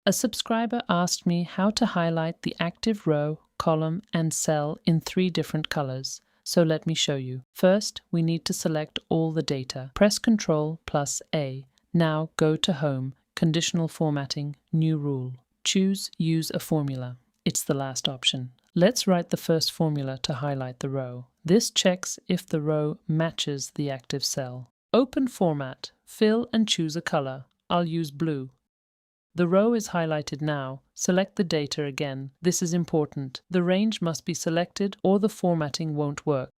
A subscriber asked me how to highlight the active row, column, and cell in 3 different colors. So let me show you. First, we need to select all the data. Press Ctrl plus A. Now go to Home, Conditional Formatting, New Rule. Choose Use a Formula. It's the last option. Let's write the first formula to highlight the row. This checks if the row matches the active cell. Open Format, fill and choose a color. I'll use blue. The row is highlighted now. Select the data again. This is important. The range must be selected or the formatting won't work.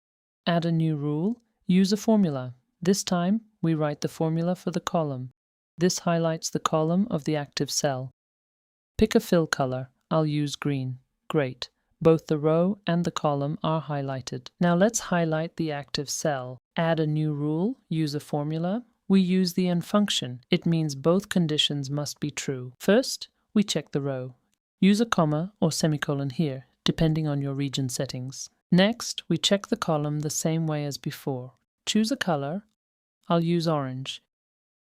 Add a new rule. Use a formula. This time, we write the formula for the column. This highlights the column of the active cell. Pick a fill color. I'll use green. Great. Both the row and the column are highlighted. Now let's highlight the active cell. Add a new rule. Use a formula. We use the AND function. It means both conditions must be true. First, we check the row. Use a comma or semicolon here, depending on your region settings. Next, we check the column the same way as before. Choose a color. I'll use orange.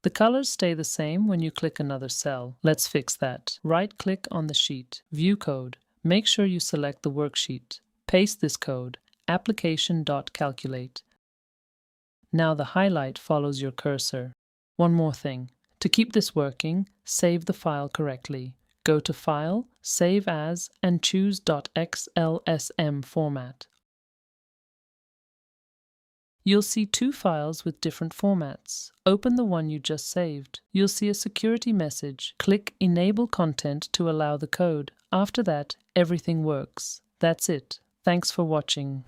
The colors stay the same when you click another cell. Let's fix that. Right-click on the sheet. View code. Make sure you select the worksheet. Paste this code. Application.Calculate. Now the highlight follows your cursor. One more thing. To keep this working, save the file correctly. Go to File, Save As, and choose .xlsm format. You'll see 2 files with different formats. Open the one you just saved. You'll see a security message. Click Enable Content to allow the code. After that, everything works. That's it. Thanks for watching.